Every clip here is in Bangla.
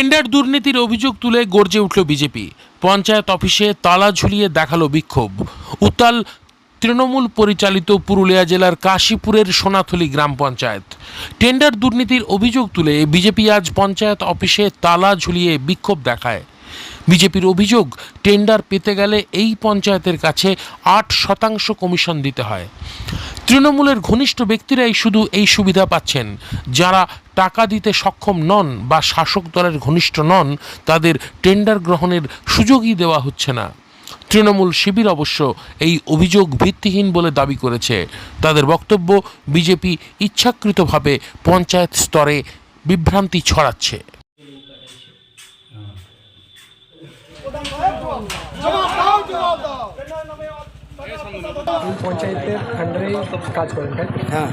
টেন্ডার দুর্নীতির অভিযোগ তুলে গর্জে উঠল বিজেপি। পঞ্চায়েত অফিসে তালা ঝুলিয়ে দেখালো বিক্ষোভ। উত্তাল তৃণমূল পরিচালিত পুরুলিয়া জেলার কাশীপুরের সোনাথলি গ্রাম পঞ্চায়েত। টেন্ডার দুর্নীতির অভিযোগ তুলে বিজেপি আজ পঞ্চায়েত অফিসে তালা ঝুলিয়ে বিক্ষোভ দেখায়। বিজেপির অভিযোগ, টেন্ডার পেতে গেলে এই পঞ্চায়েতের কাছে 8% কমিশন দিতে হয়। তৃণমূলের ঘনিষ্ঠ ব্যক্তিরাই শুধু এই সুবিধা পাচ্ছেন। যারা টাকা দিতে সক্ষম নন বা শাসক দলের ঘনিষ্ঠ নন, তাদের টেন্ডার গ্রহণের সুযোগই দেওয়া হচ্ছে না। তৃণমূল শিবির অবশ্য এই অভিযোগ ভিত্তিহীন বলে দাবি করেছে। তাদের বক্তব্য, বিজেপি ইচ্ছাকৃতভাবে পঞ্চায়েত স্তরে বিভ্রান্তি ছড়াচ্ছে। এই পঞ্চায়েতের আন্ডারেই কাজ করেন, তাই? হ্যাঁ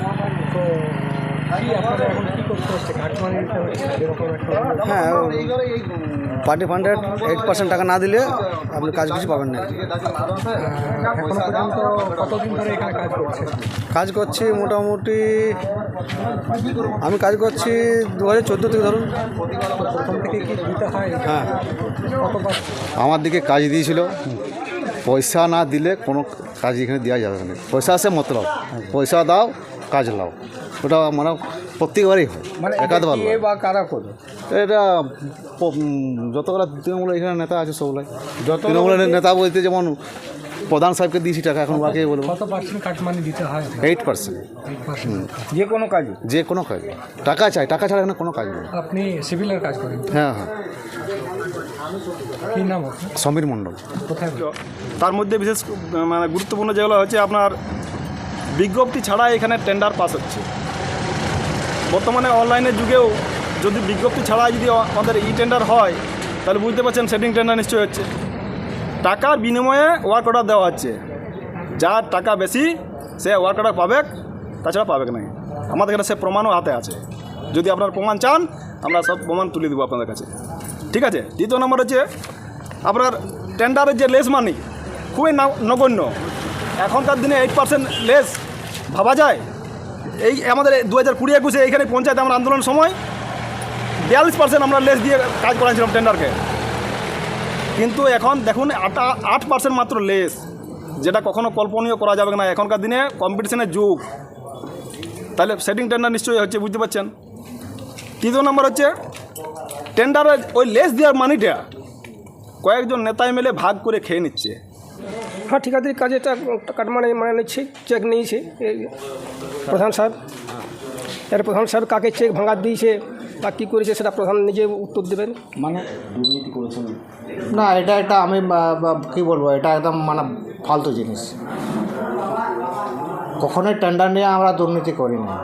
তো কি আপনারা এখন কী করতে হচ্ছে? কাটমানি দিতে হচ্ছে এরকম একটা? হ্যাঁ, পার্টি ফান্ডের 8% টাকা না দিলে আপনি কাজ কিছু পাবেন না। এখনো পর্যন্ত কতদিন ধরে এখানে কাজ করছেন? কাজ করছি মোটামুটি, আমি কাজ করছি 2014 থেকে ধরুন। তো প্রথম থেকে কি দিতে হয়? হ্যাঁ, কতবার? আমার দিকে কাজ দিয়েছিল, পয়সা না দিলে কোনো কাজ এখানে দেওয়া যাবে না। পয়সা আছে মতলব, পয়সা দাও কাজ লাও, ওটা মানে প্রত্যেকবারই হয়, মানে একাধবার বা কারা করবে এটা। যতগুলো তৃণমূলের এখানে নেতা আছে সবগুলাই, তৃণমূলের নেতা বলতে যেমন প্রধান সাহেবকে দিয়েছি টাকা, এখন বাকি বলবো। কত পার্সেন্ট কাটমানি দিতে হয়? 8%। যে কোনো কাজে? যে কোনো কাজে টাকা চাই, টাকা ছাড়া এখানে কোনো কাজ নেই। আপনি সিভিলের কাজ করেন? হ্যাঁ হ্যাঁ। কী নাম আপনার? সমীর মণ্ডল। কোথায়? তার মধ্যে বিশেষ মানে গুরুত্বপূর্ণ যেগুলো হচ্ছে আপনার বিজ্ঞপ্তি ছাড়া এখানে টেন্ডার পাস হচ্ছে। বর্তমানে অনলাইনের যুগেও যদি বিজ্ঞপ্তি ছাড়া যদি আমাদের টেন্ডার হয়, তাহলে বুঝতে পারছেন সেটিং টেন্ডার নিশ্চয়ই হচ্ছে। টাকার বিনিময়ে ওয়ার্ক অর্ডার দেওয়া হচ্ছে। যার টাকা বেশি সে ওয়ার্ক অর্ডার পাবে, তাছাড়া পাবে না। আমাদের এখানে সে প্রমাণও হাতে আছে। যদি আপনার প্রমাণ চান, আমরা সব প্রমাণ তুলে দেবো আপনাদের কাছে, ঠিক আছে? দ্বিতীয় নম্বর হচ্ছে আপনার টেন্ডারের যে লেস মানি খুবই নগণ্য। এখনকার দিনে 8% লেস ভাবা যায়? এই আমাদের 2020-21 এইখানে পঞ্চায়েত আমরা আন্দোলনের সময় 42% আমরা লেস দিয়ে কাজ করাইছিলাম টেন্ডারকে। কিন্তু এখন দেখুন 8% মাত্র লেস, যেটা কখনো কল্পনীয় করা যাবে না। এখনকার দিনে কম্পিটিশনের যুগ, তাহলে সেটিং টেন্ডার নিশ্চয়ই হচ্ছে, বুঝতে পারছেন? তৃতীয় নম্বর হচ্ছে টেন্ডারের ওই লেস দেওয়ার মানিটা কয়েকজন নেতায় মিলে ভাগ করে খেয়ে নিচ্ছে। হ্যাঁ, ঠিকাদারি কাজে কাটমানি মানে নিচ্ছে, চেক নিয়েছে প্রধান সাহেব। এর প্রধান সাহেব কাকে চেক ভাঙা দিয়েছে বা কী করেছে সেটা প্রধান নিজে উত্তর দেবেন। মানে দুর্নীতি করেছেন না, এটা আমি কী বলবো, এটা একদম মানে ফালতু জিনিস। কখনোই টেন্ডার নিয়ে আমরা দুর্নীতি করি না।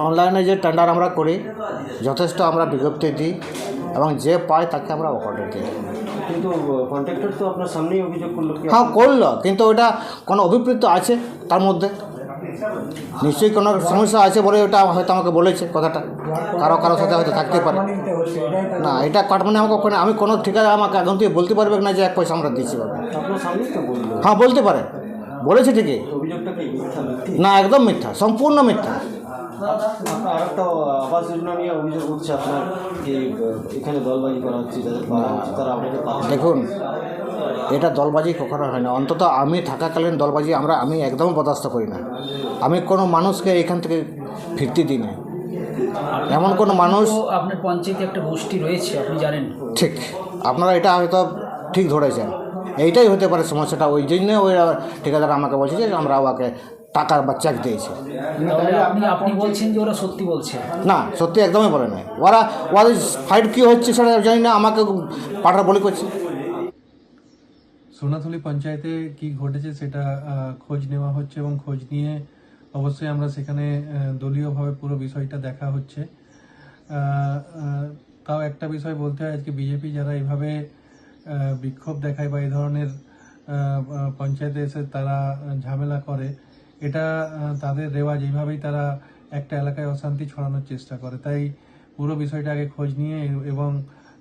অনলাইনে যে টেন্ডার আমরা করি, যথেষ্ট আমরা বিজ্ঞপ্তি দিই এবং যে পাই তাকে আমরা অর্ডার দিই। কিন্তু কন্ট্রাক্টর তো আপনার সামনেই অভিযোগ করলো। হ্যাঁ করলো, কিন্তু ওটা কোনো অভিপ্রেত আছে তার মধ্যে, নিশ্চয়ই কোনো সমস্যা আছে বলে ওটা হয়তো আমাকে বলেছে কথাটা। কারো সাথে হয়তো থাকতে পারে না, এটা কাটমানি আমাকে ওখানে আমি কোনো ঠিকাদার আমাকে এখন থেকে বলতে পারবে না যে 1 পয়সা আমরা দিচ্ছি। আপনার সামনেই তো বললো। হ্যাঁ বলতে পারে, বলেছে ঠিকই। অভিযোগটা কি মিথ্যা? না, একদম মিথ্যা, সম্পূর্ণ মিথ্যা। আপনার আর একটা আবাস যোজনা নিয়ে অভিযোগ উঠছে আপনার, যে এখানে দলবাজি করা হচ্ছে, যাদের পাওয়া হচ্ছে তারা আপনাকে পাচ্ছে। দেখুন, এটা দলবাজি কখনো হয় না। অন্তত আমি থাকাকালীন দলবাজি আমি একদম বরদাস্ত করি না। আমি কোনো মানুষকে এখান থেকে ফিরতে দিই না। এমন কোনো মানুষ, আপনার পঞ্চায়েতে একটা গোষ্ঠী রয়েছে, আপনি জানেন? ঠিক, আপনারা এটা হয়তো ঠিক ধরেছেন। এইটাই হতে পারে সমস্যাটা। ওই জন্য ওই ঠিকাদার আমাকে বলছে যে আমরা ওকে টাকা বা চেক দিয়েছি। আপনি বলছেন যে ওরা সত্যি বলছে? না, সত্যি একদমই বলে নাই। ওদের ফাইট কী হচ্ছে সেটা জানি না, আমাকে পাঠার বলি করছে। সোনাথলি পঞ্চায়েতে কি ঘটেছে সেটা খোঁজ নেওয়া হচ্ছে এবং খোঁজ নিয়ে অবশ্যই আমরা সেখানে দলীয়ভাবে পুরো বিষয়টা দেখা হচ্ছে। তাও একটা বিষয় বলতে হয়, আজকে বিজেপি যারা এইভাবে বিক্ষোভ দেখায় বা এই ধরনের পঞ্চায়েতে এসে তারা ঝামেলা করে, এটা তাদের রেওয়াজ। এইভাবেই তারা একটা এলাকায় অশান্তি ছড়ানোর চেষ্টা করে। তাই পুরো বিষয়টা আগে খোঁজ নিয়ে এবং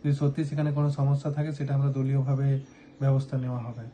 যদি সত্যি সেখানে কোনো সমস্যা থাকে সেটা আমরা দলীয়ভাবে ব্যবস্থা নেওয়া হবে।